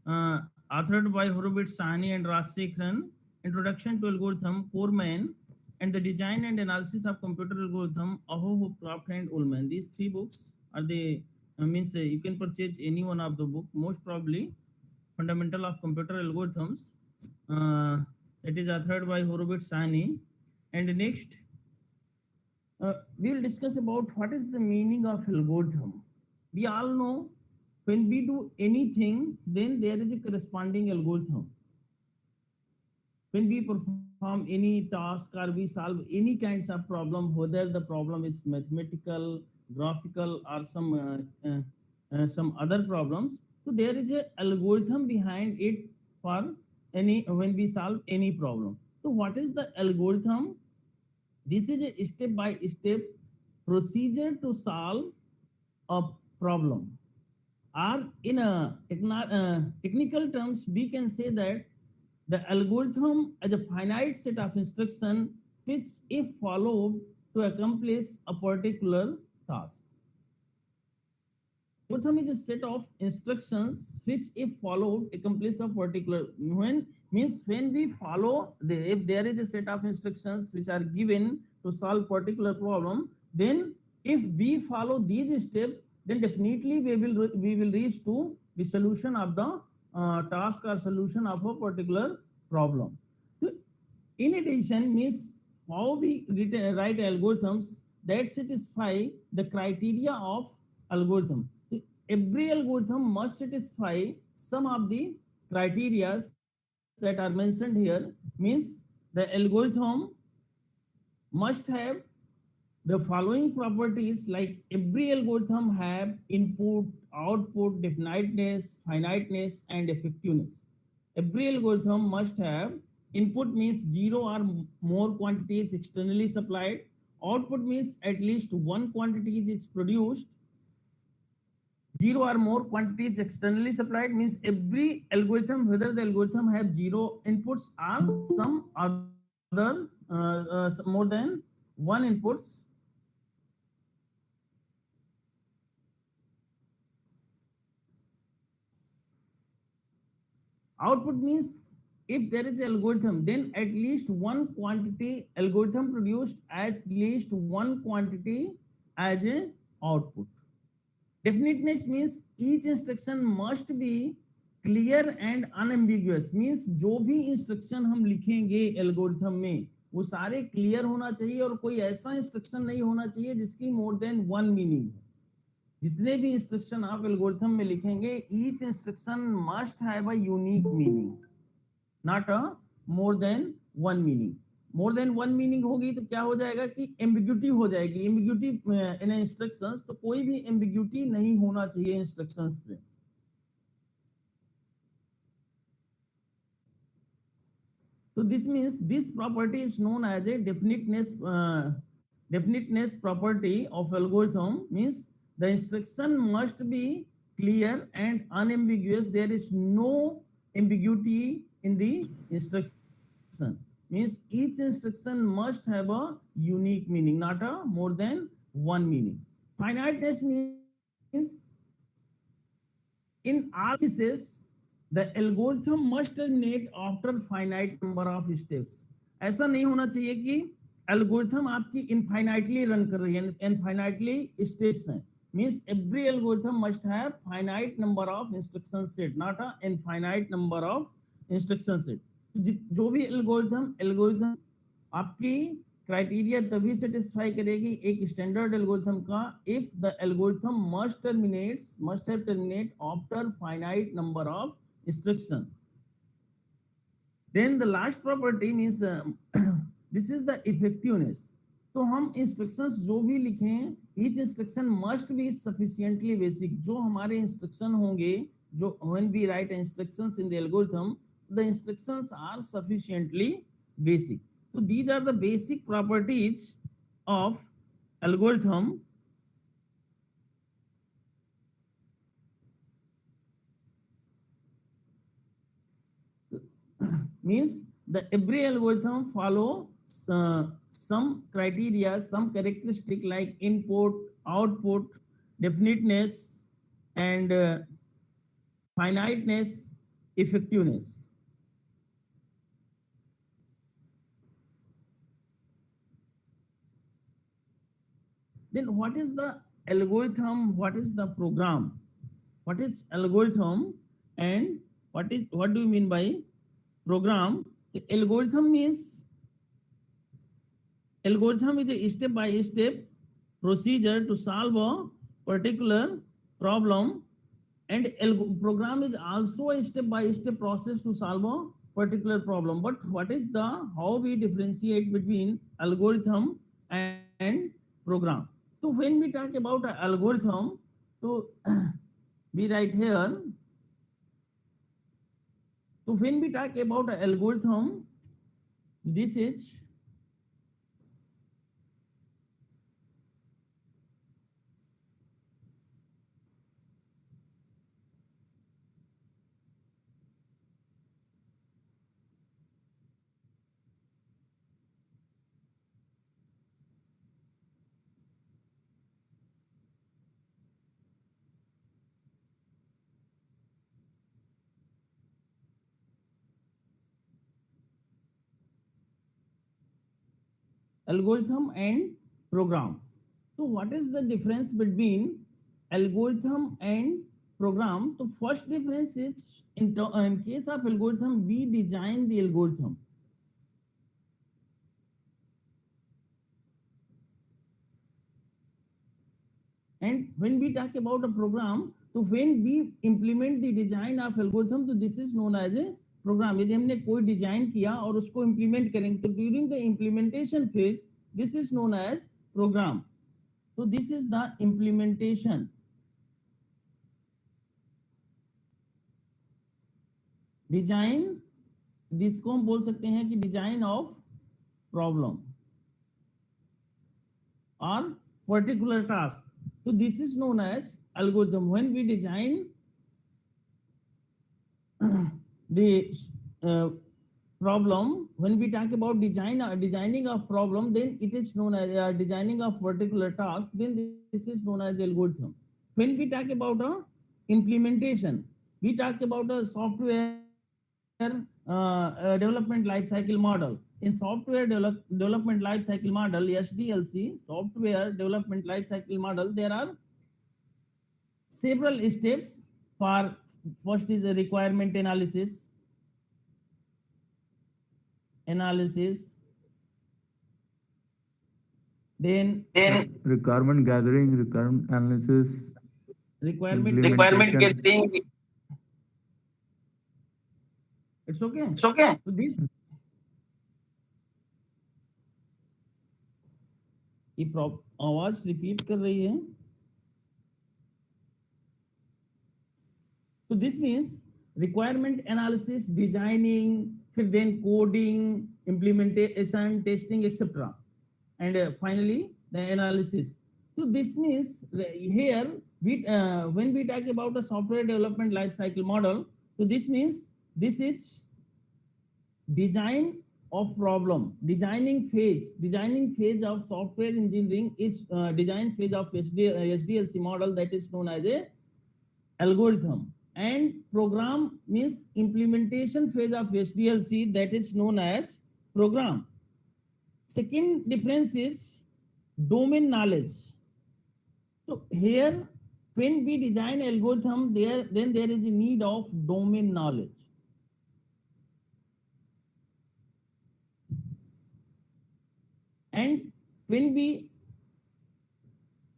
authored by Horowitz, Sahni, and Rajsekharan. Introduction to Algorithm, Corman, and the Design and Analysis of Computer Algorithm, Aho, Kraft, and Ullman. These three books are the means you can purchase any one of the book. Most probably, Fundamental of Computer Algorithms. Uh, it is authored by Horowitz, Sahni. And next, we will discuss about what is the meaning of algorithm. We all know when we do anything, then there is a corresponding algorithm. When we perform any task or we solve any kinds of problem, whether the problem is mathematical, graphical, or some other problems, so there is a algorithm behind it for any when we solve any problem. So what is the algorithm? This is a step by step procedure to solve a problem. Or in a technical terms, we can say that the algorithm is a finite set of instructions which, if followed, to accomplish a particular task. Algorithm is a set of instructions which, if followed, accomplish a particular when means when we follow the if there is a set of instructions which are given to solve particular problem, then if we follow these steps, then definitely we will reach to the solution of the task or solution of a particular problem. In addition, means how we write algorithms that satisfy the criteria of algorithm. Every algorithm must satisfy some of the criteria that are mentioned here. Means the algorithm must have the following properties, like every algorithm have input, output, definiteness, finiteness, and effectiveness. Every algorithm must have input means zero or more quantities externally supplied. Output means at least one quantity is produced. Zero or more quantities externally supplied means every algorithm, whether the algorithm have zero inputs or some other more than one inputs. Output means if there is algorithm, then at least one quantity algorithm produced at least one quantity as a output. Definiteness means each instruction must be clear and unambiguous. means जो भी instruction हम लिखेंगे algorithm में वो सारे clear होना चाहिए और कोई ऐसा इंस्ट्रक्शन नहीं होना चाहिए जिसकी मोर देन वन मीनिंग हो. जितने भी इंस्ट्रक्शन आप एल्गोरिथम में लिखेंगे, each instruction must have a unique meaning, not a more than one meaning. More than one meaning होगी तो क्या हो जाएगा कि एम्बिग्यूटी हो जाएगी. एम्बिग्यूटी इन इंस्ट्रक्शंस, तो कोई भी एम्बिग्यूटी नहीं होना चाहिए इंस्ट्रक्शंस पे. So this means this property is known as a definiteness property of algorithm. Means the instruction must be clear and unambiguous. There is no ambiguity in the instruction. Means each instruction must have a unique meaning, not a more than one meaning. Finiteness means in all cases the algorithm must terminate after finite number of steps. ऐसा नहीं होना चाहिए कि algorithm आपकी infinitely run कर रही है, infinitely steps हैं. Means every algorithm must have finite number of instruction set, not a infinite number of instruction set. जो भी एल्गोरिथम आपकी क्राइटेरिया तभी सेटिस्फाई करेगी एक स्टैंडर्ड एल्गोरिथम का, if the algorithm must have terminate after finite number of instruction. Then the last property means this is the effectiveness. तो हम instructions जो भी लिखें, each instruction must be sufficiently basic. जो हमारे इंस्ट्रक्शन होंगे, जो when we write instructions in the algorithm, the instructions are sufficiently basic. So these are the basic properties of algorithm. Means the every algorithm follow some criteria, some characteristic like input, output, definiteness, and finiteness, effectiveness. Then what is the algorithm? What is the program? What is algorithm and what do you mean by program? The algorithm means algorithm is a step by step procedure to solve a particular problem, and program is also a step by step process to solve a particular problem. But what is the how we differentiate between algorithm and program? So when we talk about an algorithm, so we write here. So when we talk about an algorithm, this is algorithm and program. So what is the difference between algorithm and program? The first difference is in case of algorithm, we design the algorithm. And when we talk about a program, तो when we implement the design of algorithm, तो this is known as a program. यदि हमने कोई design किया और उसको implement करेंगे, तो during the implementation phase, this is known as program. So this is the implementation. Design, जिसको हम बोल सकते हैं कि डिजाइन ऑफ प्रॉब्लम और particular task. So this is known as algorithm. When we design the problem, when we talk about designing a problem, then it is known as designing a particular task. Then this is known as algorithm. When we talk about a implementation, we talk about a software development life cycle model. In software development life cycle model, SDLC, software development life cycle model, there are several steps. For first is a requirement analysis, then requirement gathering, requirement analysis, requirement implementation. getting. It's okay. It's okay. So this आवाज repeat कर रही है. So this means requirement analysis, designing, then coding, implementation, testing, etc. And finally the analysis. So this means here we when we talk about a software development life cycle model, so this means this is design of problem, designing phase of software engineering. It's design phase of SDLC model, that is known as a algorithm. And program means implementation phase of SDLC, that is known as program. Second difference is domain knowledge. So here when we design algorithm, then there is a need of domain knowledge. And when we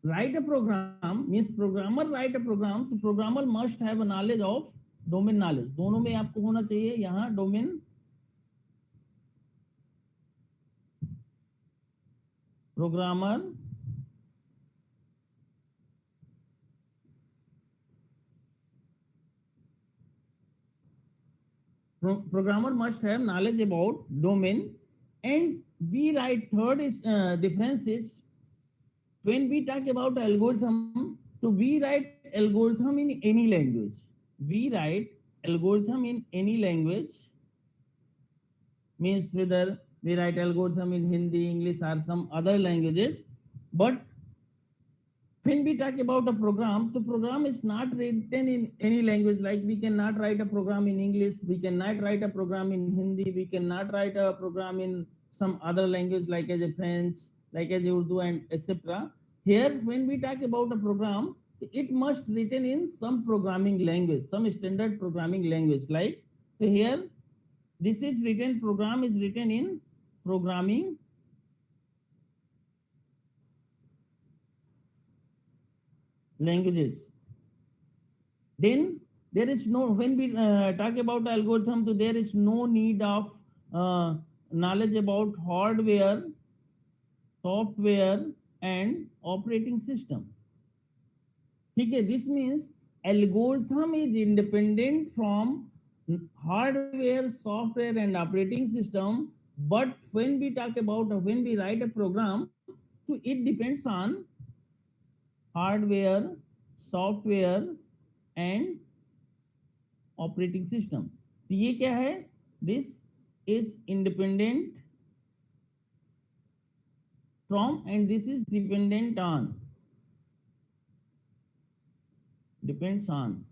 write a program, means programmer write a program, तो programmer must have a knowledge of domain knowledge. दोनों में आपको होना चाहिए यहाँ domain. Programmer must have knowledge about domain. And we write third is difference is when we talk about algorithm, so we write algorithm in any language. We write algorithm in any language, means whether we write algorithm in Hindi, English or some other languages. But when we talk about a program, the program is not written in any language. Like we cannot write a program in English, we cannot write a program in Hindi, we cannot write a program in some other language like as a French, like as a Urdu and etc. Here when we talk about a program, it must written in some programming language, some standard programming language. Like here this is written, program is written in programming languages. Then there is no, when we talk about algorithm, so there is no need of knowledge about hardware, software and operating system. Okay, this means algorithm is independent from hardware, software and operating system. But when we talk about, when we write a program, so it depends on hardware, software and operating system. तो ये क्या है? This is independent from and this is dependent on. Depends on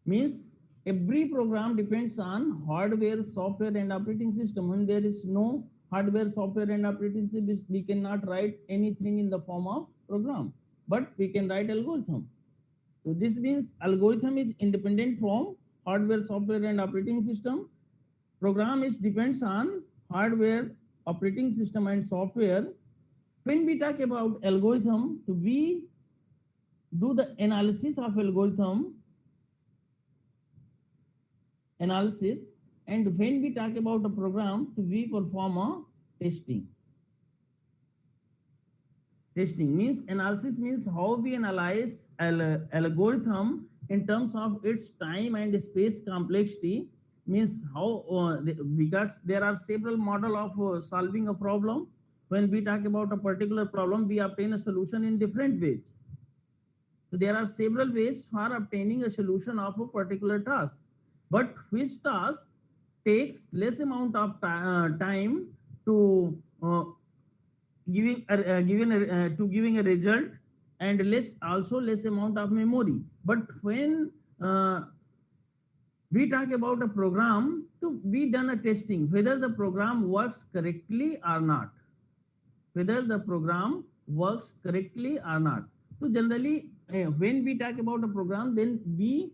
means every program depends on hardware, software and operating system. When there is no hardware, software and operating system, we cannot write anything in the form of program, but we can write algorithm. So this means algorithm is independent from hardware, software and operating system. Program is depends on hardware, operating system and software. When we talk about algorithm, we do the analysis of algorithm analysis, and when we talk about a program, we perform a testing. Testing means analysis, means how we analyze algorithm in terms of its time and space complexity, means how because there are several model of solving a problem. When we talk about a particular problem, we obtain a solution in different ways. So there are several ways for obtaining a solution of a particular task, but which task takes less amount of time to giving a result, and less amount of memory. But when we talk about a program, to be done a testing whether the program works correctly or not, whether the program works correctly or not. So generally when we talk about a program, then we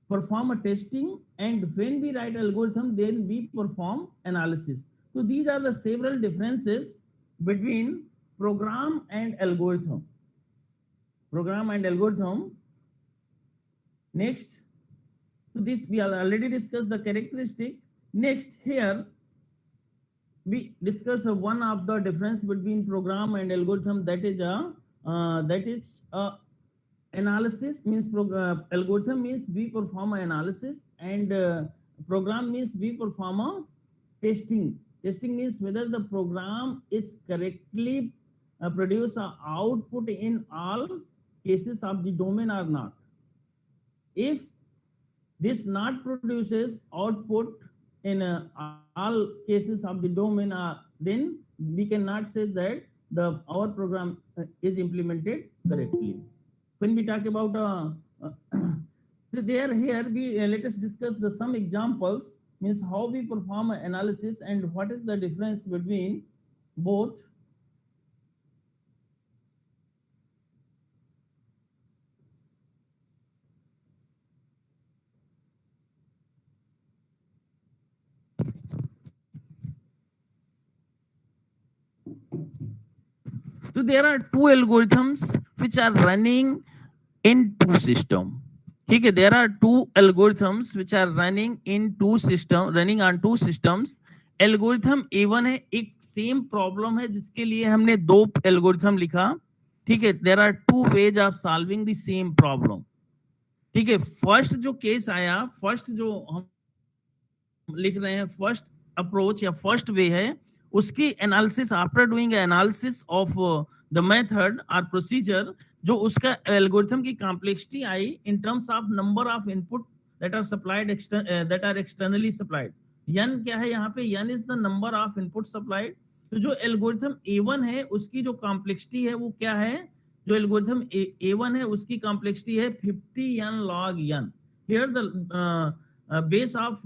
perform a testing, and when we write algorithm, then we perform analysis. So these are the several differences between program and algorithm. Program and algorithm. Next, so this we already discussed the characteristic. Next, here we discuss one of the difference between program and algorithm, that is analysis. Means algorithm means we perform an analysis, and program means we perform a testing. Testing means whether the program is correctly produce an output in all cases of the domain or not. If this not produces output in all cases of the domain, then we cannot say that our program is implemented correctly. When we talk about here we let us discuss some examples, means how we perform an analysis and what is the difference between both. So there are two algorithms which are running in two systems. Okay, there are two algorithms which are running on two systems. Algorithm A1 है, एक same problem है जिसके लिए हमने दो algorithm लिखा. ठीक है, there are two ways of solving the same problem. ठीक है, फर्स्ट जो केस आया, फर्स्ट जो हम लिख रहे हैं, फर्स्ट अप्रोच या फर्स्ट वे है, उसकी analysis after doing analysis of the method और प्रोसीजर, जो उसका एल्गोरिथम की कॉम्प्लेक्सिटी आई in terms of number of input that are supplied, that are externally supplied. n क्या है यहाँ पे? n is the number of input supplied, तो जो एल्गोरिथम A1 है उसकी जो कॉम्प्लेक्सिटी है वो क्या है, जो एल्गोरिथम A1 है उसकी कॉम्प्लेक्सिटी है 50n log n। Here the base of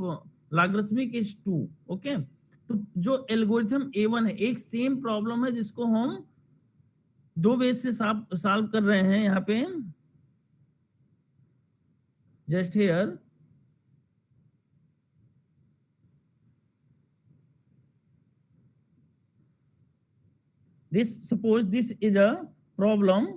logarithmic is 2। Okay, तो जो एल्गोरिथम A1 है, एक सेम प्रॉब्लम है जिसको हम दो बेस से सॉल्व कर रहे हैं यहाँ पे, just here this, suppose this is a problem।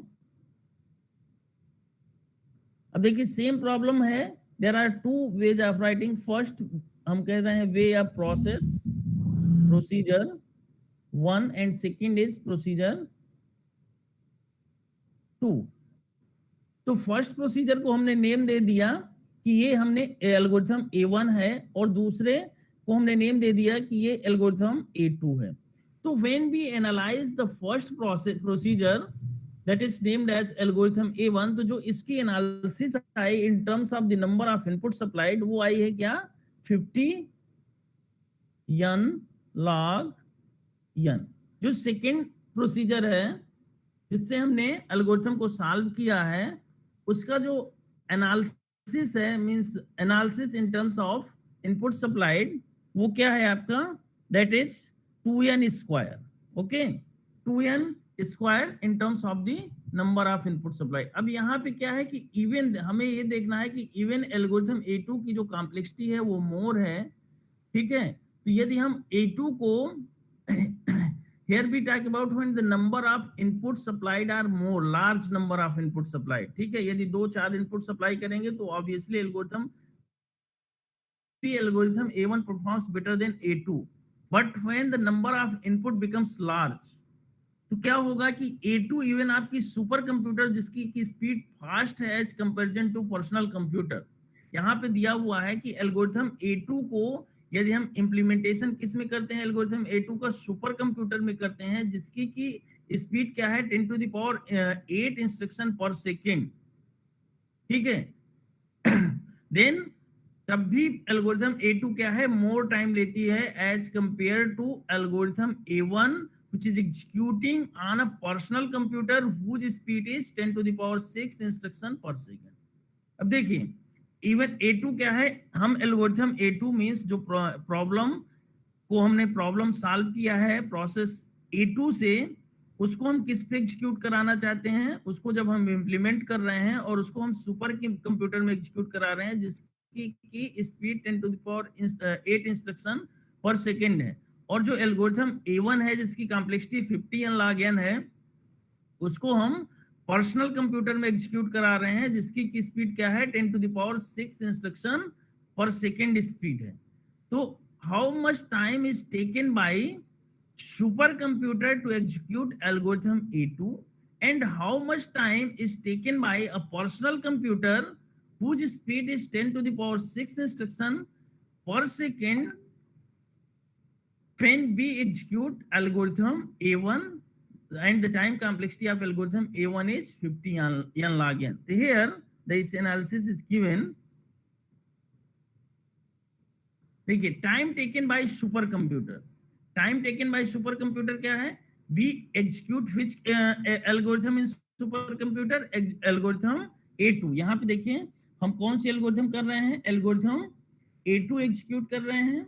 अब देखिए सेम प्रॉब्लम है, there are two ways of writing. First हम कह रहे हैं way of process, procedure 1, and second is procedure 2। तो फर्स्ट प्रोसीजर को हमने नेम दे दिया कि ये हमने एल्गोरिथम A1 है, और दूसरे को हमने नेम दे दिया कि ये एल्गोरिथम A2 है। तो when we analyze the first procedure that is named as algorithm A1, तो जो इसकी analysis I in terms of the number of input supplied, वो आई है क्या, 50n log n। जो सेकंड प्रोसीजर है जिससे हमने एल्गोरिथम को सॉल्व किया है, उसका जो एनालिसिस है, means analysis in terms of input supplied, वो क्या है आपका, that is 2n square. Okay, 2n square in terms of the number of input supply. अब यहाँ पे क्या है कि इवन हमें ये देखना है कि इवन एल्गोरिथम A2 की जो कॉम्प्लेक्सिटी है वो मोर है, ठीक है। तो यदि हम A2 को here we talk about when the number of input supplied are more, large number of input supplied, ठीक है। यदि 2-4 इनपुट सप्लाई करेंगे तो obviously algorithm A1 performs better than A2, but when the number of input becomes large, तो क्या होगा कि A2 even आपकी सुपर कंप्यूटर जिसकी की स्पीड फास्ट है as comparison to personal computer, यहाँ पे दिया हुआ है कि एल्गोरिथम A2 को यदि हम इम्प्लीमेंटेशन किस में करते हैं, एल्गोरिथम A2 का सुपर कंप्यूटर में करते हैं, जिसकी की स्पीड क्या है, 10 to the power 8 instruction per second, ठीक है। देन तब भी एल्गोरिथम A2 क्या है, मोर टाइम लेती है as compare to algorithm A1 which is executing on a personal computer whose speed is 10 to the power 6 instruction per second। अब देखिए इवन A2 क्या है, हम एल्गोरिथम A2 मींस जो प्रॉब्लम को हमने प्रॉब्लम सॉल्व किया है प्रोसेस A2 से, उसको हम किस पे एग्जीक्यूट कराना चाहते हैं, उसको जब हम इम्प्लीमेंट कर रहे हैं और उसको हम सुपर कंप्यूटर में एग्जीक्यूट करा रहे हैं जिसकी की speed 10 to the power 8 instruction per second है, और जो एल्गोरिथम A1 है जिसकी कॉम्प्लेक्सिटी 50n log n है, उसको हम पर्सनल कंप्यूटर में एग्जीक्यूट करा रहे हैं जिसकी की स्पीड क्या है, 10 to the power 6 instruction per second speed है। तो how much time is taken by supercomputer to execute algorithm A2 and how much time is taken by a personal computer whose speed is 10 to the power 6 instruction per second when we execute algorithm A1, and the time complexity of algorithm A1 is 50n log n। Here this analysis is given, देखिए time taken by super computer, time taken by super computer क्या है, we execute which algorithm in super computer, algorithm A2। यहाँ पे देखिए हम कौन सी algorithm कर रहे हैं, एल्गोरिथम A2 एग्जीक्यूट कर रहे हैं।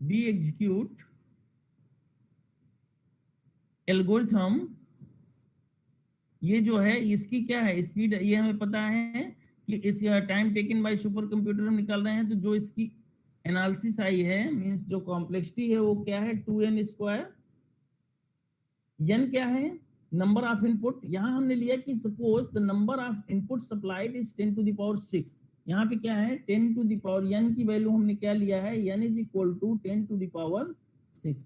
We execute एल्गोरिथम, ये जो है इसकी क्या है स्पीड, ये हमें पता है कि इस time taken by super computer हम निकाल रहे हैं, तो जो इसकी एनालिसिस आई है मींस जो कॉम्प्लेक्सिटी है वो क्या है, 2n स्क्वायर। n क्या है, नंबर ऑफ इनपुट, यहाँ हमने लिया कि suppose the number of input supplied is 10 to the power 6। यहाँ पे क्या है 10 to the power, n की वैल्यू हमने क्या लिया है, n is equal to 10 to the power 6।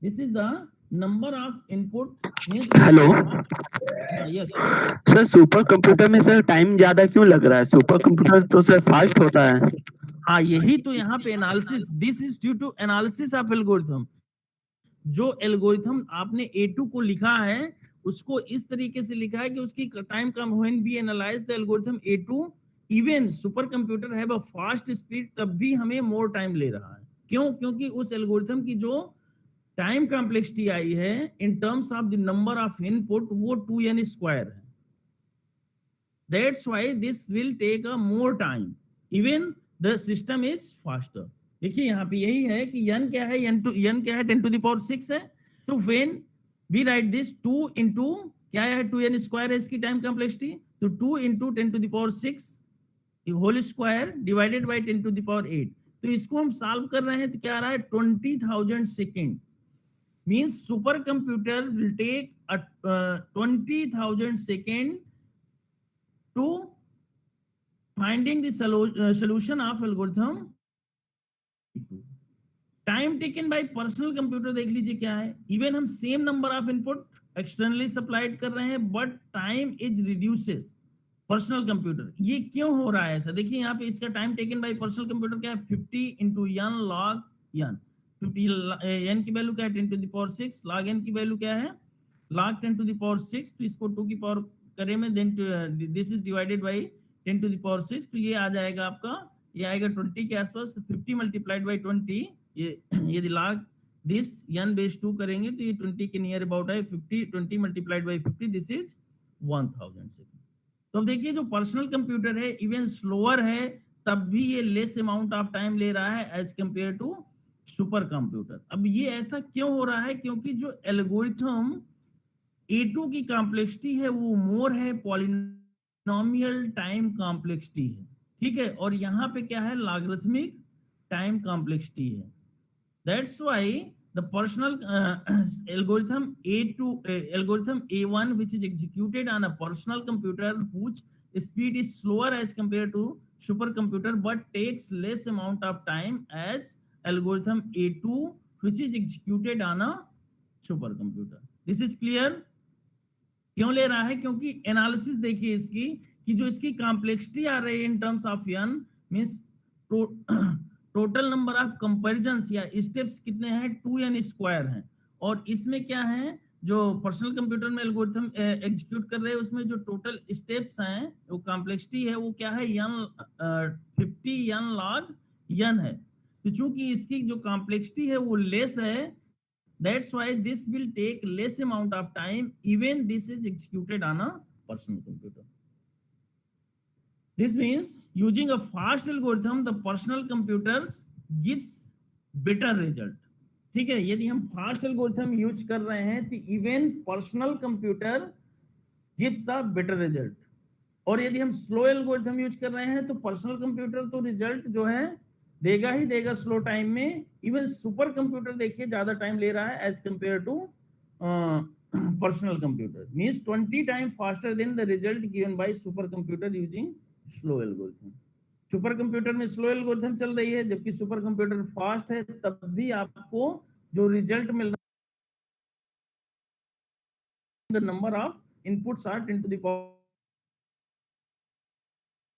This is the number of input. Hello yes sir, supercomputer में सर टाइम ज्यादा क्यों लग रहा है? सुपर कंप्यूटर तो सर फास्ट होता है। हाँ, यही तो यहाँ पे analysis, this is due to analysis of algorithm. जो एल्गोरिथम आपने A2 को लिखा है उसको इस तरीके से लिखा है कि उसकी टाइम कम, when we analyse the algorithm A2 even supercomputer have a fast speed, तब भी हमें मोर टाइम ले रहा है। क्यों? क्योंकि उस एल्गोरिथम की जो टाइम कॉम्प्लेक्सिटी आई है in terms of the number of input, वो 2n स्क्वायर है। That's why this will take a more time even the system is faster. देखिए यहाँ पे यही है कि n क्या है, n क्या है, 10 टू द पावर 6 है। तो when we write this 2 into क्या है, 2n स्क्वायर है इसकी टाइम कॉम्प्लेक्सिटी, तो 2 into 10 to the power 6 whole square divided by 10 to the power 8। तो इसको हम सॉल्व कर रहे हैं तो क्या आ रहा है, 20,000 second. Means supercomputer will take 20,000 second to finding the solution of algorithm। Time taken by personal computer देख लीजिए क्या है, इवन हम same number of input externally supplied कर रहे हैं but time is reduces personal computer. ये क्यों हो रहा है ऐसा? देखिए यहाँ पे इसका time taken by personal computer क्या है, 50 into n log n। 50 n की वैल्यू क्या है, 10 to the power 6, log n की वैल्यू क्या है, log 10 टू द पावर 6। तो इसको 2 की पावर करें में, then this is divided by 10 to the power 6, तो ये आ जाएगा आपका, ये आएगा 20 के आसपास। तो 50 मल्टीप्लाइड बाई 20, ये यदि log दिस n बेस 2 करेंगे तो ये 20 के नियर अबाउट है। 20 multiplied by 50, this is 1000 second. तो अब देखिए जो पर्सनल कंप्यूटर है इवन स्लोअर है, तब भी ये लेस अमाउंट ऑफ टाइम ले रहा है as compare to supercomputer. अब ये ऐसा क्यों हो रहा है? क्योंकि जो एल्गोरिथम A2 की कॉम्प्लेक्सिटी है वो मोर है, पॉलिनोमियल टाइम कॉम्प्लेक्सिटी है, ठीक है, और यहाँ पे क्या है, लॉगरिथमिक टाइम कॉम्प्लेक्सिटी है। That's why the personal algorithm algorithm A1, which is executed on a personal computer whose speed is slower as compared to supercomputer but takes less amount of time as algorithm A2, which is executed on a supercomputer। This is clear? क्यों ले रहा है? क्योंकि analysis देखिए इसकी कि जो इसकी कॉम्प्लेक्सिटी आ रही है in terms of n means total number of comparisons या स्टेप्स कितने हैं, 2n स्क्वायर हैं। और इसमें क्या है, जो पर्सनल कंप्यूटर में एल्गोरिथम एग्जीक्यूट कर रहे हैं उसमें जो टोटल स्टेप्स हैं, वो कॉम्प्लेक्सिटी है वो क्या है, n 50 n log n है। तो चूंकि इसकी जो कॉम्प्लेक्सिटी है वो लेस है, that's why this will take less amount of time even this is executed on a personal computer। This means using a fast algorithm the personal computers gives better result। ठीक है, यदि हम fast algorithm use कर रहे हैं तो even personal computer gives a better result, और यदि हम स्लो एल्गोरिथम यूज कर रहे हैं तो पर्सनल कंप्यूटर तो रिजल्ट जो है देगा ही देगा स्लो टाइम में। इवन सुपर कंप्यूटर देखिए ज्यादा टाइम ले रहा है as compare to personal computer, means 20 time faster than the result given by supercomputer using slow algorithm. Supercomputer में स्लो एल्गोरिथम चल रही है जबकि सुपर कंप्यूटर फास्ट है, तब भी आपको जो रिजल्ट मिल रहा है, the number of inputs are 10 to the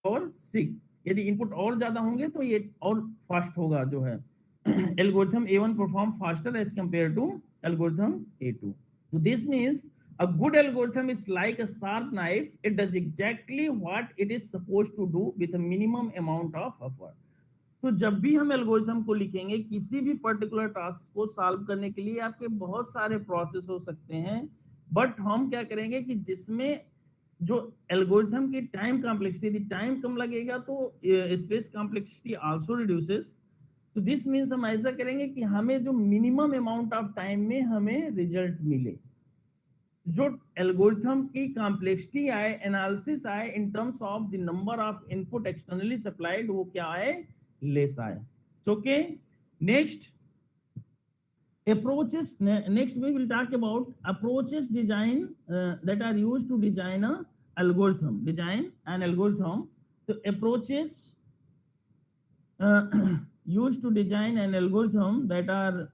power 6। यदि इनपुट और ज्यादा होंगे तो ये और फास्ट होगा जो है algorithm A1 perform faster as compare to algorithm A2। So this means a good algorithm is like a sharp knife, it does exactly what it is supposed to do with a minimum amount of effort। तो जब भी हम algorithm को लिखेंगे किसी भी particular task को solve करने के लिए आपके बहुत सारे प्रोसेस हो सकते हैं, बट हम क्या करेंगे कि जिसमें जो एल्गोरिथम की टाइम कॉम्प्लेक्सिटी, टाइम कम लगेगा तो स्पेस कॉम्प्लेक्सिटी आल्सो रिड्यूसेस। तो दिस मीन्स हम ऐसा करेंगे कि हमें जो मिनिमम अमाउंट ऑफ टाइम में हमें रिजल्ट मिले, जो एल्गोरिथम की कॉम्प्लेक्सिटी आए, एनालिसिस आए इन terms of the number of input externally supplied, वो क्या आए, लेस आए। Okay, next approaches, next we will talk about approaches design that are used to design a algorithm, design an algorithm। so approaches used to design an algorithm that are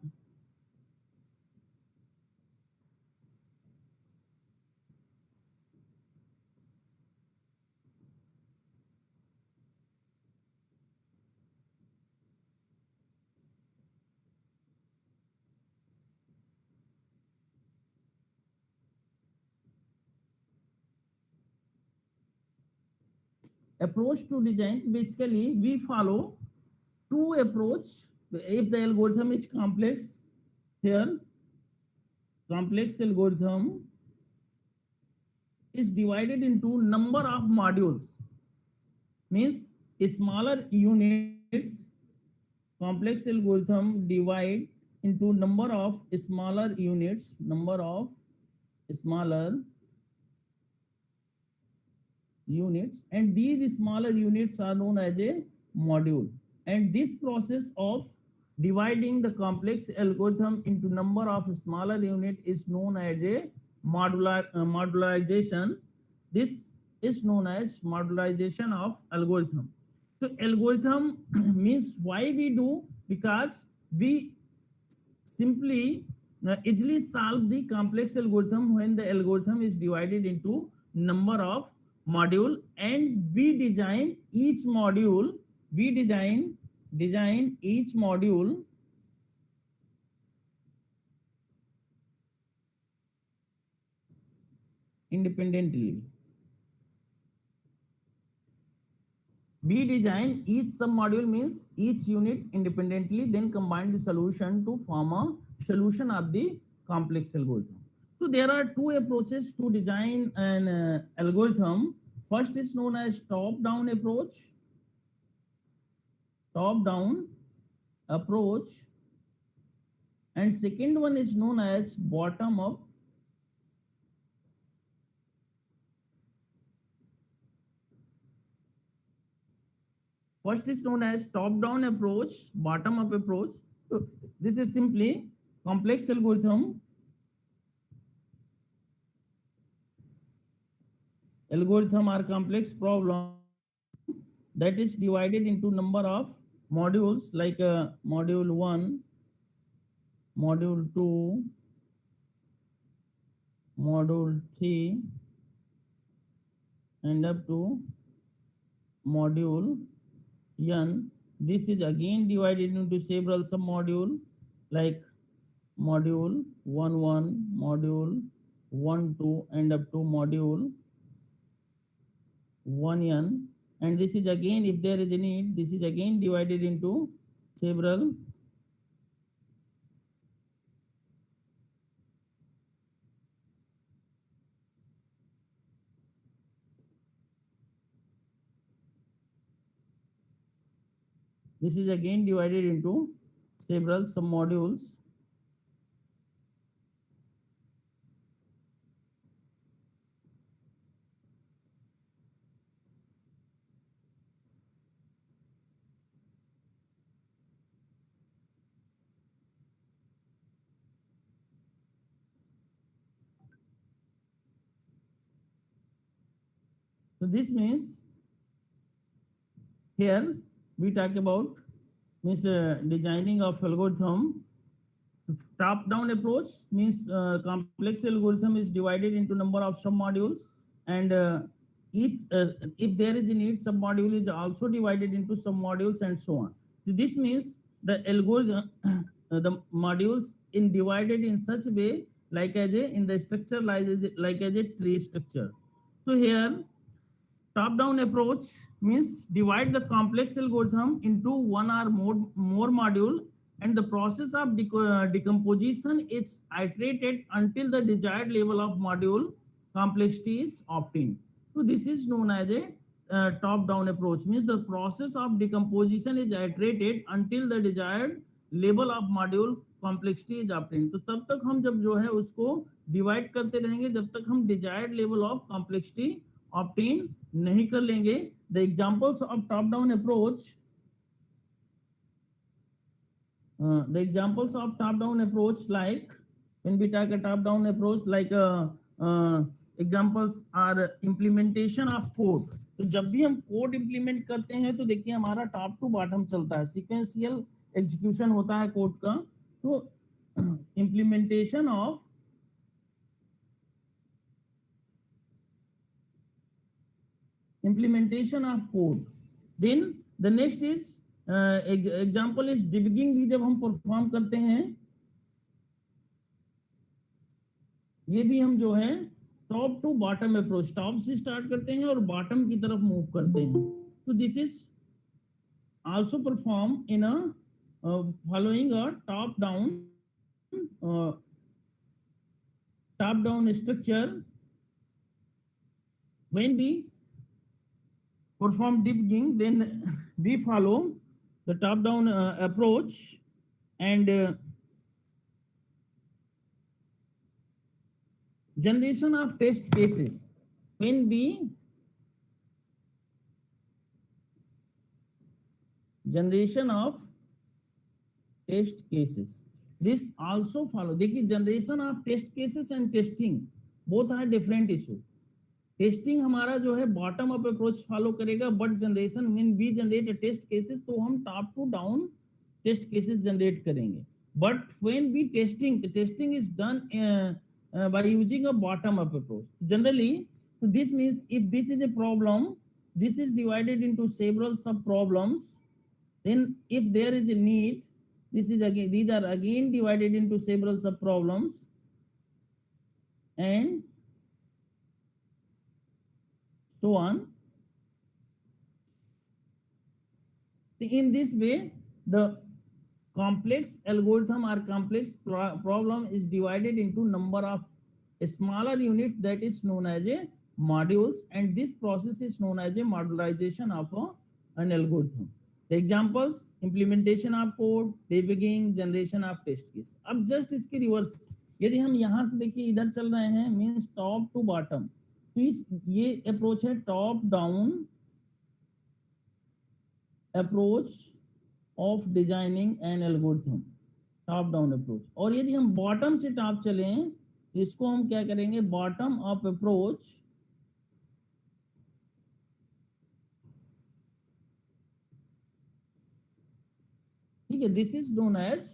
approach to design, basically we follow two approach. If the algorithm is complex, here complex algorithm is divided into number of modules, means smaller units. Complex algorithm divide into number of smaller units, number of smaller units, and these smaller units are known as a module. And this process of dividing the complex algorithm into number of smaller unit is known as a modularization. This is known as modularization of algorithm. So algorithm means why we do, because we simply easily solve the complex algorithm when the algorithm is divided into number of module, and we design each module, we design each module independently. We design each submodule, means each unit independently, then combine the solution to form a solution of the complex algorithm. So there are two approaches to design an algorithm. First is known as top-down approach. Top-down approach, and second one is known as bottom-up. First is known as top-down approach, bottom-up approach. So this is simply complex algorithm. Algorithm are complex problem that is divided into number of modules, like module 1, module 2, module 3, and up to module n. This is again divided into several submodule, like module 1, module 1, 2, and up to module 1n. And this is again, if there is a need, this is again divided into several this is again divided into several submodules. So this means here we talk about means designing of algorithm. Top-down approach means complex algorithm is divided into number of submodules, and each if there is a need, submodule is also divided into submodules, and so on. So this means the algorithm the modules in divided in such a way, like as a in the structure, like as a tree structure. So here top-down approach means divide the complex algorithm into one or more module, and the process of decomposition is iterated until the desired level of module complexity is obtained. So this is known as a top-down approach, means the process of decomposition is iterated until the desired level of module complexity is obtained. तो तब तक हम जब जो है उसको divide करते रहेंगे जब तक हम desired level of complexity obtain नहीं कर लेंगे. The examples of top-down approach, the examples of top-down approach, like when we talk a top-down approach, like examples are implementation of code. तो जब भी हम कोड इंप्लीमेंट करते हैं तो देखिए हमारा टॉप टू बॉटम चलता है, सीक्वेंशियल एग्जीक्यूशन होता है कोड का. तो implementation of code. Then the next is example is debugging भी जब हम परफॉर्म करते हैं, ये भी हम जो है top to bottom approach, top से स्टार्ट करते हैं और बॉटम की तरफ मूव करते हैं. तो this is also perform in a following a uh, top down structure. When we perform digging, then we follow the top down approach, and generation of test cases. When we generation of test cases, this also follow. देखिए, generation of test cases and testing both are different issue. Testing हमारा जो है bottom up approach follow करेगा, but generation when we generate test cases तो हम top to down test cases generate करेंगे. But when we testing is done by using a bottom up approach generally. This means if this is a problem, this is divided into several sub problems. Then if there is a need, these are again divided into several sub problems, and so on. In this way, the complex algorithm or complex problem is divided into number of a smaller unit that is known as a modules, and this process is known as a modularization of an algorithm. The examples: implementation of code, debugging, generation of test case. अब just इसके reverse, यदि हम यहाँ से देखिए इधर चल रहे हैं, मीन्स टॉप टू बॉटम, तो ये अप्रोच है top down approach of designing an algorithm, top down approach. और यदि हम बॉटम से टॉप चलें तो इसको हम क्या करेंगे, बॉटम अप अप्रोच. ठीक है, this is known as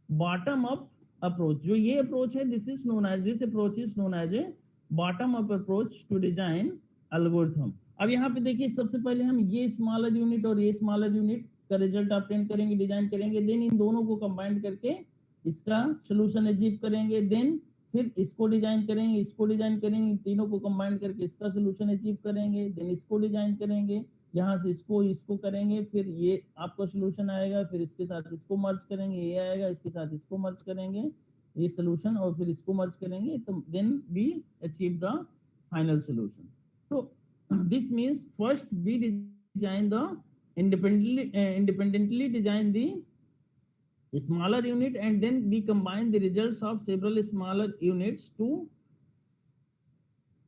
bottom up approach. जो ये अप्रोच है, this is known as, this approach is known as a bottom up approach to design algorithm. अब यहाँ पे देखिए, सबसे पहले हम ये स्मॉलर यूनिट और ये स्मॉलर यूनिट का रिजल्ट ऑब्टेन करेंगे, डिजाइन करेंगे. देन इन दोनों को कंबाइन करके इसका सोल्यूशन अचीव करेंगे. देन फिर इसको डिजाइन करेंगे, इसको डिजाइन करेंगे, इन तीनों को कंबाइन करके इसका सोल्यूशन अचीव करेंगे. देन इसको डिजाइन करेंगे, यहाँ से इसको करेंगे, फिर ये आपका सोल्यूशन आएगा. फिर इसके साथ इसको मर्ज करेंगे, ये आएगा, इसके साथ इसको मर्ज करेंगे, ये सोल्यूशन, और फिर इसको मर्ज करेंगे. तो then we achieve the final solution. तो this means first we design the independently design the smaller unit, and then we combine the results of several smaller units to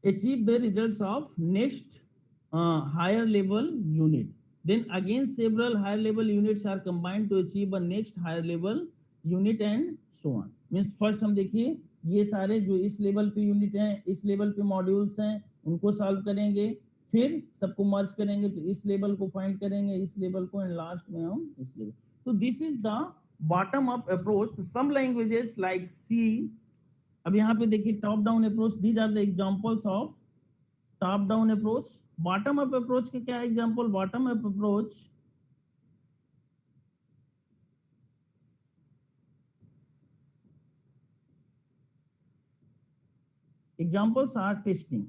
achieve the results of next higher level unit. Then again several higher level units are combined to achieve a next higher level unit, and so on. Means first हम देखिए, ये सारे जो इस level पे unit हैं, इस level पे मॉड्यूल्स हैं, उनको सॉल्व करेंगे, फिर सबको मर्ज करेंगे, तो इस लेवल को फाइंड करेंगे, इस लेवल को, एंड लास्ट में हम इस लेवल. तो this is the bottom up approach. Some languages like C. अब यहाँ पे देखिए top down approach, these are the examples of top down approach. Bottom up approach के क्या example? Bottom up approach examples are testing.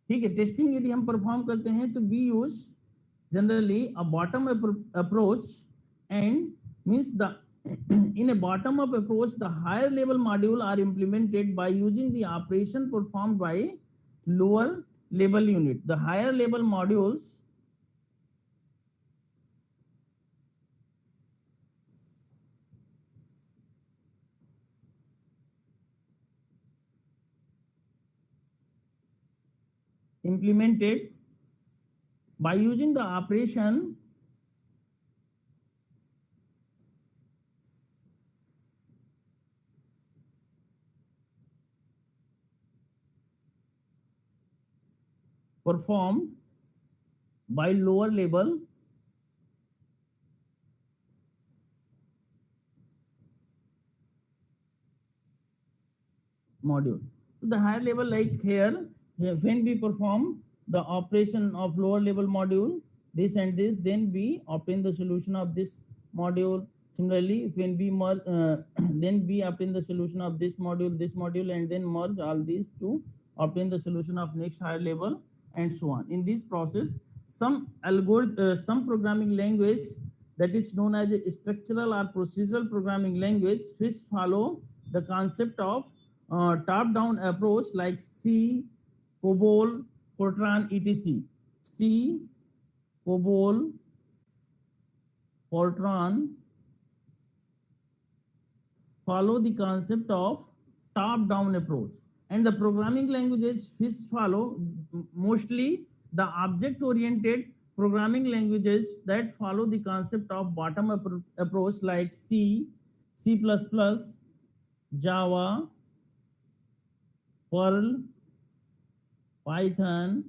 ठीक है, testing यदि हम परफॉर्म करते हैं तो we use generally a bottom approach, and means the in a bottom up approach the higher level module are implemented by using the operation performed by lower level unit. The higher level modules implemented by using the operation performed by lower level module. So the higher level, like here, when we perform the operation of lower level module, this and this, then we obtain the solution of this module. Similarly, when we merge, then we obtain the solution of this module, and then merge all these to obtain the solution of next higher level, and so on. In this process, some programming language that is known as a structural or procedural programming language, which follow the concept of top-down approach like C, COBOL, Fortran, etc. C, COBOL, Fortran follow the concept of top-down approach, and the programming languages which follow mostly the object-oriented programming languages that follow the concept of bottom-up approach like C, C++, Java, Perl, Python,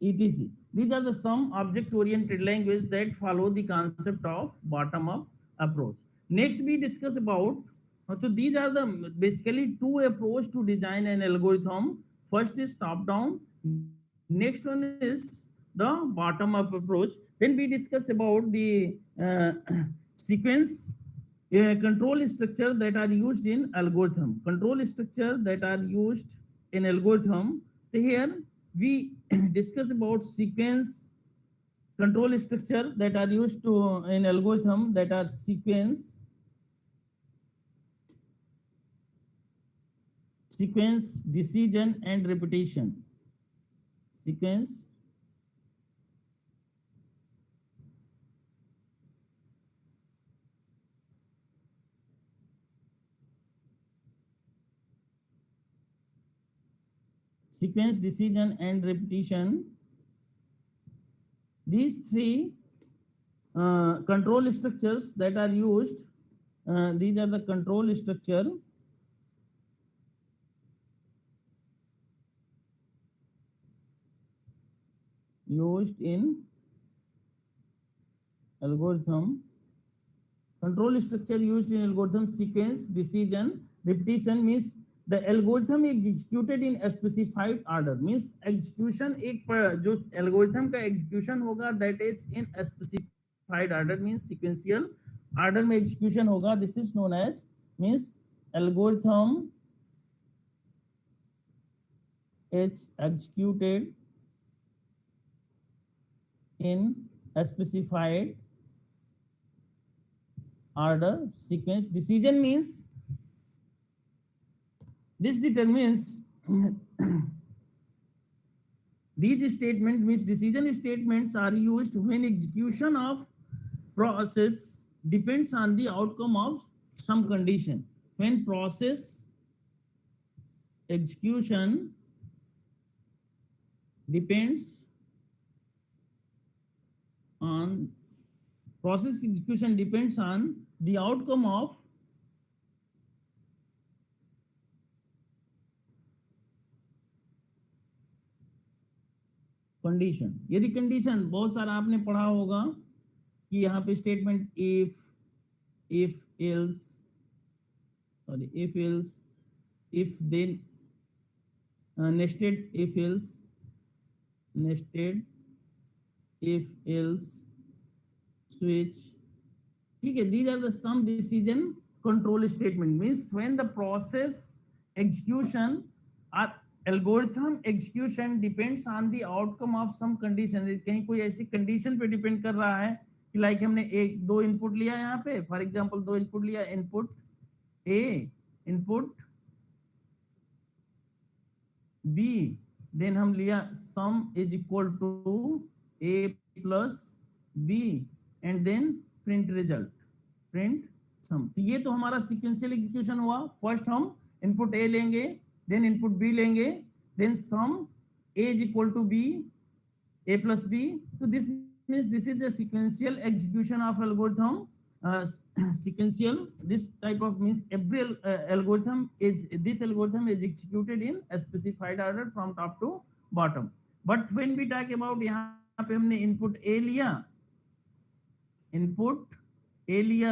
etc. These are the some object-oriented languages that follow the concept of bottom-up approach. Next, we discuss about, so these are the basically two approach to design an algorithm. First is top-down. Next one is the bottom-up approach. Then we discuss about the sequence control structure that are used in algorithm. Control structure that are used in algorithm. Here we discuss about sequence control structure that are used to in algorithm, that are sequence, decision, and repetition. Sequence, decision, and repetition. These three control structures that are used, these are the control structure used in algorithm. Control structure used in algorithm: sequence, decision, repetition. Means the algorithm is executed in a specified order. Means execution एक जो algorithm का execution होगा, that is in a specified order, means sequential order में execution होगा. This is known as, means algorithm is executed in a specified order. Sequence, decision means this determines these statements, means decision statements are used when execution of process depends on the outcome of some condition. When process execution depends on the outcome of condition. यदि condition बहुत सारा आपने पढ़ा होगा कि यहाँ पे statement if else, sorry if else, if then, nested if else, nested if else, switch. ठीक है, these are the some decision control statement. Means when the process execution or algorithm execution depends on the outcome of some condition. कहीं कोई ऐसी condition पे depend कर रहा है कि लाइक हमने एक दो इनपुट लिया यहाँ पे, फॉर एग्जांपल दो इनपुट लिया, input A, input B, then हम लिया sum is equal to A plus B, and then print result, print sum. ये तो हमारा सीक्वेंशियल एग्जीक्यूशन हुआ. फर्स्ट हम इनपुट ए लेंगे, देन इनपुट बी लेंगे, then sum a is equal to b, a plus b. So this means this is the sequential execution of algorithm. Sequential, this type of means every algorithm is executed in a specified order from top to bottom. But when we talk about, यहाँ पे हमने input a लिया,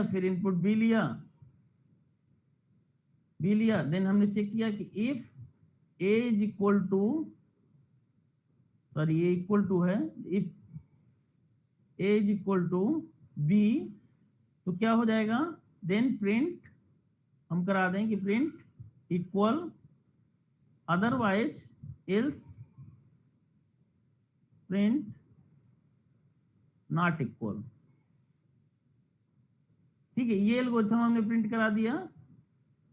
फिर input b लिया, then हमने check किया कि if a is equal to, sorry a equal to है, if a is equal to b, तो क्या हो जाएगा, देन प्रिंट, हम करा दें कि print equal, otherwise else print not equal. ठीक है, ये एल्गोरिथम हमने प्रिंट करा दिया,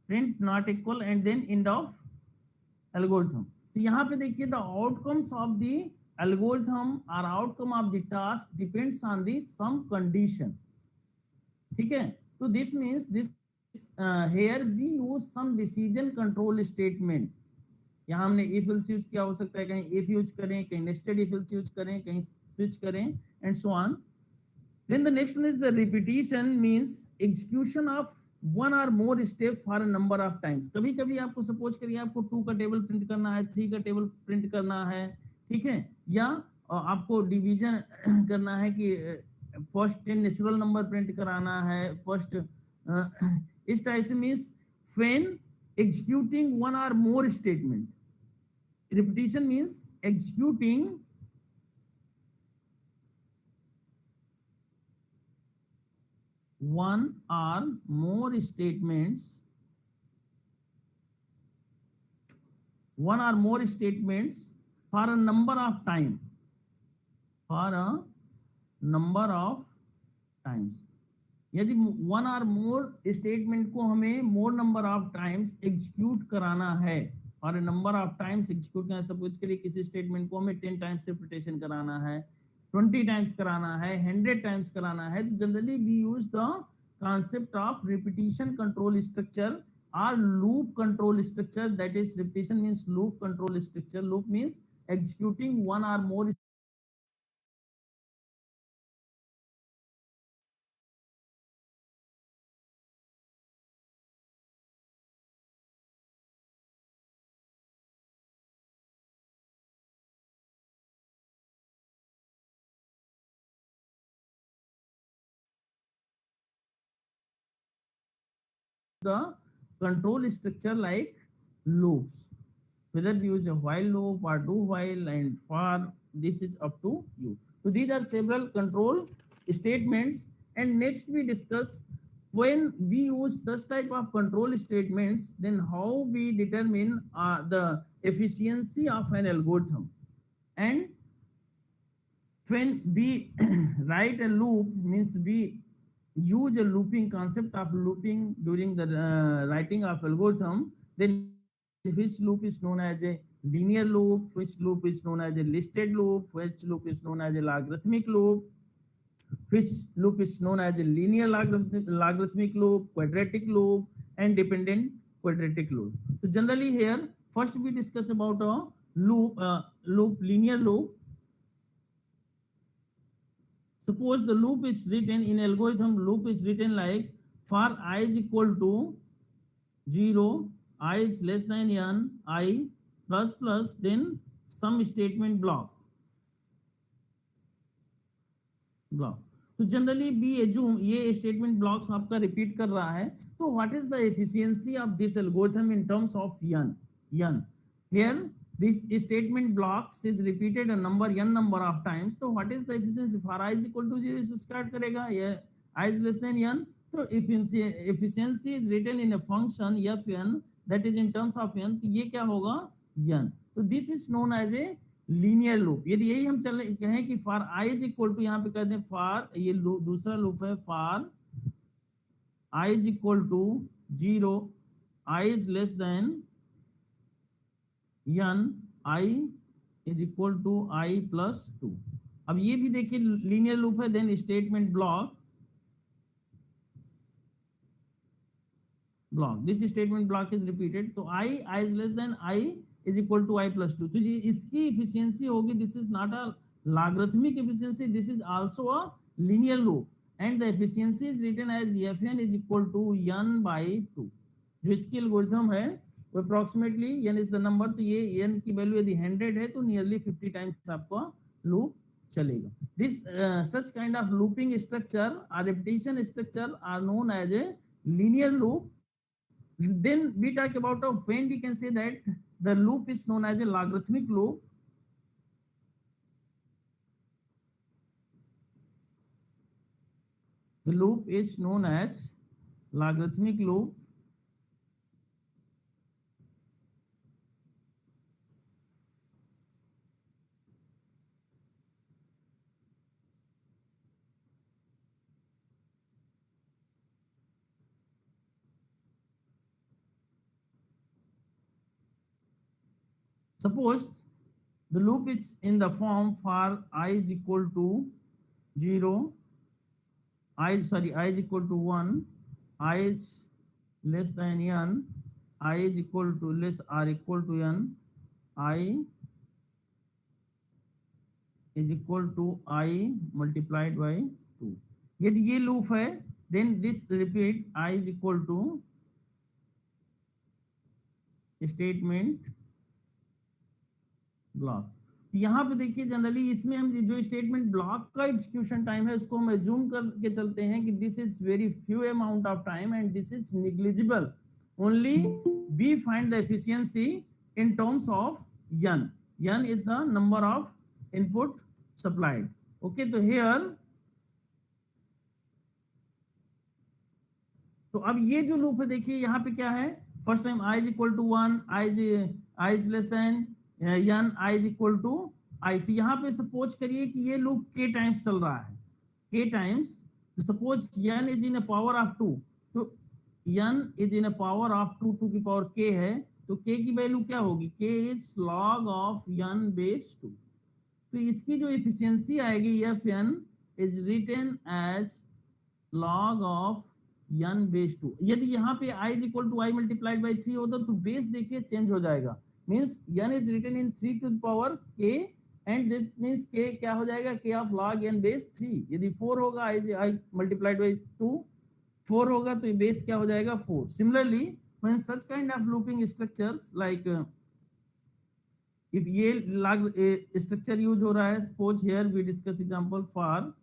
print not equal and then end of algorithm. तो यहाँ पे देखिए, the outcomes of the algorithm are outcome of the task depends on the some condition. ठीक है, तो this means this here we use some decision control statement. यहाँ हमने if else use किया, हो सकता है कहीं इफ यूज करें, कहीं नेस्टेड इफ एल्स यूज करें, कहीं स्विच करें and so on. Then the next one is the repetition, means execution of one or more step for a number of times। कभी कभी आपको सपोज करिए आपको 2 का टेबल प्रिंट करना है, 3 का टेबल प्रिंट करना है, ठीक है, या आपको डिवीजन करना है कि फर्स्ट 10 नेचुरल नंबर प्रिंट कराना है, फर्स्ट इस टाइप से। Means when executing one or more statement, repetition means executing one or more statements, one or more statements for a number of time, for a number of times। यदि one और मोर statement को हमें मोर number of times execute कराना है, और number of times execute करना, suppose करिए किसी स्टेटमेंट को हमें 10 टाइम्स रिपीटेशन कराना है, 20 टाइम्स कराना है, 100 टाइम्स कराना है, तो generally we use the concept of repetition control structure or loop control structure। that is, repetition means loop control structure, loop means executing one or more the control structure like loops, whether we use a while loop or do while and for, this is up to you। So these are several control statements, and next we discuss when we use such type of control statements, then how we determine the efficiency of an algorithm, and when we write a loop, means we use a looping concept of looping during the writing of algorithm, then which loop is known as a linear loop, which loop is known as a listed loop, which loop is known as a logarithmic loop, which loop is known as a linear logarithmic loop, quadratic loop, and dependent quadratic loop। So generally here first we discuss about a loop, linear loop। Suppose the loop is written in algorithm, loop is written like for I is equal to 0, I is less than n, I plus plus, then some statement block। तो generally B assume ये statement blocks आपका repeat कर रहा है, तो what is the efficiency of this algorithm in terms of n? Here this statement blocks is repeated a number of times, so what is the efficiency? For I is equal to 0 is start करेगा, I is less than n, तो efficiency is written in a function fn, that is in terms of n, तो ये क्या होगा n। तो this is known as a linear loop. यदि यही हम चल कहें कि for i is equal to, यहाँ पे कहते हैं फॉर, ये दूसरा लूप है, for i is equal to 0, i is less than n, i is equal to i plus 2। अब ये भी देखिए लीनियर लूप है, then statement block, this statement block is repeated, तो i is less than i is equal to I plus 2। तो इसकी efficiency होगी, this is not a logarithmic efficiency, this is also a linear loop, and the efficiency is written as fn is equal to n by 2। जो इसकी algorithm है वो approximately n is the number, तो ये n की value यदि 100 है तो नियरली 50 टाइम्स आपका लूप चलेगा। This such kind of looping structure or repetition structure are known as a linear loop। Then we talk about when we can say that the loop is known as a logarithmic loop। The loop is known as logarithmic loop. Suppose the loop is in the form for I is equal to 0, I is equal to 1, I is less than n, I is equal to less or equal to n, I is equal to I multiplied by 2. यदि ये loop है, then this repeat I is equal to statement block. यहाँ पे देखिए generally इसमें हम जो statement block का एग्जीक्यूशन टाइम है उसको हम एज्यूम करके चलते हैं कि this is very few amount of time and this is negligible, only we find the efficiency in terms of n. n is the number of input supplied. Okay, तो here तो अब ये जो लूप है देखिए यहाँ पे क्या है, first time i is equal to 1, i is less than n, i is equal to i. तो यहाँ पे सपोज करिए कि ये लूप k टाइम्स चल रहा है, k टाइम्स, तो suppose n is in a power of 2, तो n is in a power of 2 की पावर k है, तो k की वैल्यू क्या होगी, k is log of n base 2। तो इसकी जो एफिशिएंसी आएगी fn is written as log of n base 2। यदि यहाँ पे i is equal to i multiplied by 3 होता तो बेस देखिए चेंज हो जाएगा, means n is written in 3 to the power k and this means k क्या हो जाएगा, k of log n base 3। यदि 4 होगा i multiplied by 2, 4 होगा तो बेस क्या हो जाएगा 4। Similarly when such kind of looping structures like if ये log structure यूज हो रहा है, suppose here we discuss example for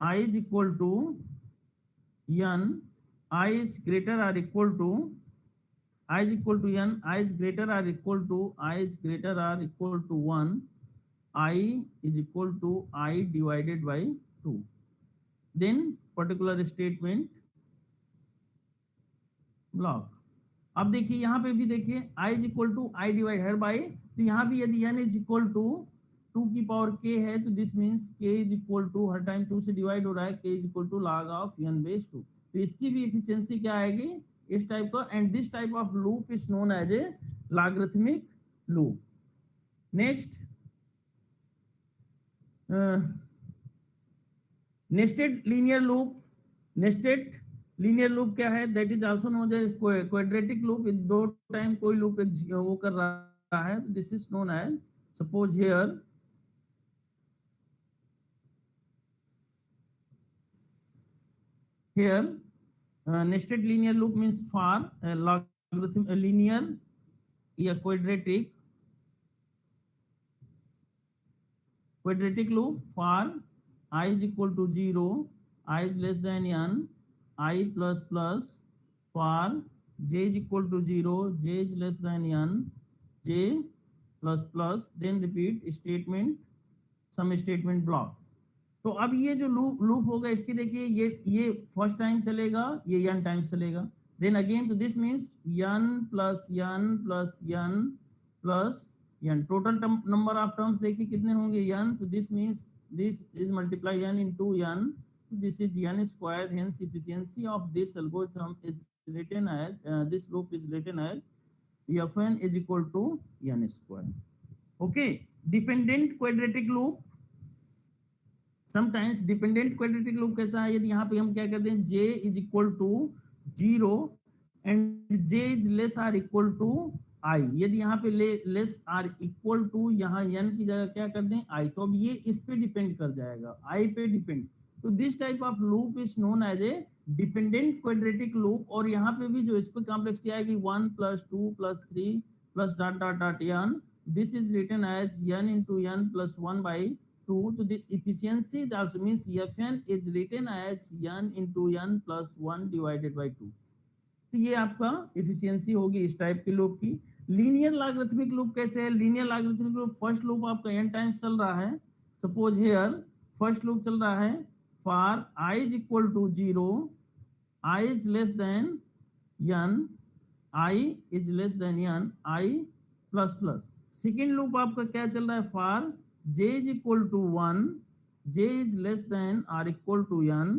i is equal to n, i is greater or equal to I is equal to n, I is greater or equal to I is greater or equal to 1, I is equal to I divided by 2. Then particular statement block. अब देखिए यहाँ पे भी देखिए I is equal to I divided by, तो यहाँ भी यदि n is equal to 2 की पावर k है तो this means k is equal to her time 2 से डिवाइड हो रहा है, k is equal to log of n base 2। तो इसकी भी एफिशिएंसी क्या आएगी इस टाइप का, and this type of loop is known as a logarithmic loop. Next nested linear loop. Nested linear loop क्या है, that is also known as quadratic loop. दो टाइम कोई लूप वो कर रहा है, this is known as, suppose here nested linear loop means for logarithm linear या quadratic loop for I is equal to 0, I is less than n, I plus plus, for j is equal to 0, j is less than n, j plus plus, then repeat statement some statement block। तो अब ये जो loop होगा इसकी देखिए ये first time चलेगा, ये n टाइम चलेगा, देन अगेन, तो this means n plus n plus n plus n, total number of terms देखिए कितने होंगे n, तो this means this is multiply n into n, this is n square, hence efficiency of this algorithm is written as this loop is written as fn is equal to n square. Okay, dependent quadratic loop. Sometimes dependent quadratic loop कैसा है, यदि यहाँ पे हम क्या करते हैं, j is equal to 0 and j is less or equal to i, यदि यहाँ पे लेस आर इक्वल टू यहाँ n की जगह क्या कर दें i, तो अब ये इस पे डिपेंड कर जाएगा, i पे डिपेंड। तो this type of loop is known as a dependent quadratic loop. और यहाँ पे भी जो इसको कॉम्प्लेक्सिटी आएगी 1 plus 2 plus 3 plus dot dot dot n, this is written as n into n plus 1 by 2, तो the efficiency also means fn is written as n into n plus 1 divided by 2। तो ये आपका efficiency होगी इस type के loop की। Linear logarithmic loop कैसे है, linear logarithmic loop first loop आपका n टाइम्स चल रहा है, सपोज हियर फर्स्ट लूप चल रहा है for I is equal to 0, I is less than n, I is less than n, I plus plus. Second loop आपका क्या चल रहा है, for j is equal to 1, j is less than or equal to n,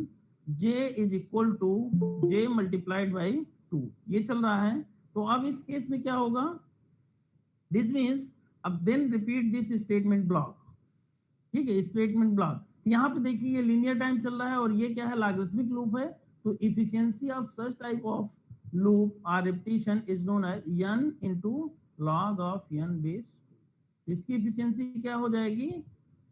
j is equal to j multiplied by 2, ये चल रहा है। तो अब इस केस में क्या होगा, दिस मीन्स अब then repeat this statement block, ठीक है, स्टेटमेंट ब्लॉक। यहाँ पे देखिए ये लीनियर टाइम चल रहा है और ये क्या है, लॉगरिथमिक लूप है। तो efficiency of such type of loop और repetition is known as n into log of n base। इसकी इफिशियंसी क्या हो जाएगी।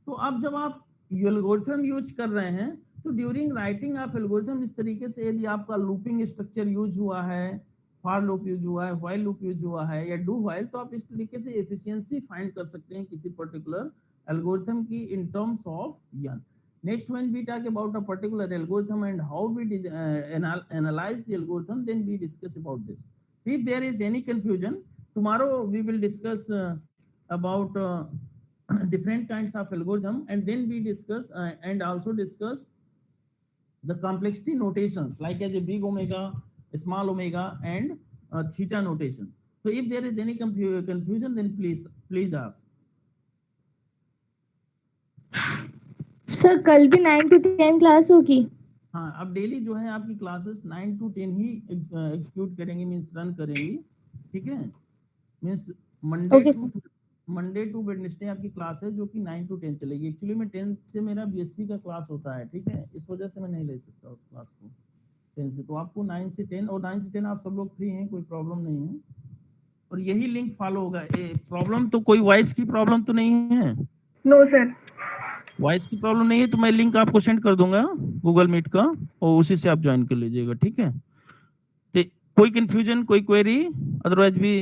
तो अब जब आप एल्गोरिथम यूज कर रहे हैं तो ड्यूरिंग राइटिंग ऑफ एल्गोरिथम इस तरीके से, यदि आपका लूपिंग स्ट्रक्चर यूज हुआ है, फॉर लूप यूज हुआ है, व्हाइल लूप यूज हुआ है या डू व्हाइल, तो आप इस तरीके से एफिशिएंसी फाइंड कर सकते हैं किसी पर्टिकुलर एल्गोरिथम की इन terms of n। Next, when we talk about a particular algorithm and how we analyze the algorithm, then we discuss about this. If there is any confusion, tomorrow we will discuss about different kinds of algorithm, and then we discuss and also discuss the complexity notations like as a big omega, small omega, and theta notation. So if there is any confusion, then please ask. Sir कल भी 9 to 10 class होगी। हाँ, अब daily जो है आपकी classes 9 to 10 he execute करेंगे, means run करेंगी, ठीक है। मींस मंडे टू वेडनेसडे आपकी क्लास है जो कि 9 to 10 चलेगी। एक्चुअली में 10 से मेरा बीएससी का क्लास होता है, ठीक है, इस वजह से मैं नहीं ले सकता उस क्लास को 10 से। तो आपको 9 से 10 और 9 से 10 आप सब लोग फ्री हैं, कोई प्रॉब्लम नहीं है और यही लिंक फॉलो होगा। प्रॉब्लम तो कोई वॉइस की प्रॉब्लम तो नहीं है? नो सर, वॉइस की प्रॉब्लम नहीं है तो मैं लिंक आपको सेंड कर दूंगा गूगल मीट का और उसी से आप ज्वाइन कर लीजिएगा, ठीक है। तो कोई कंफ्यूजन, कोई क्वेरी, अदरवाइज भी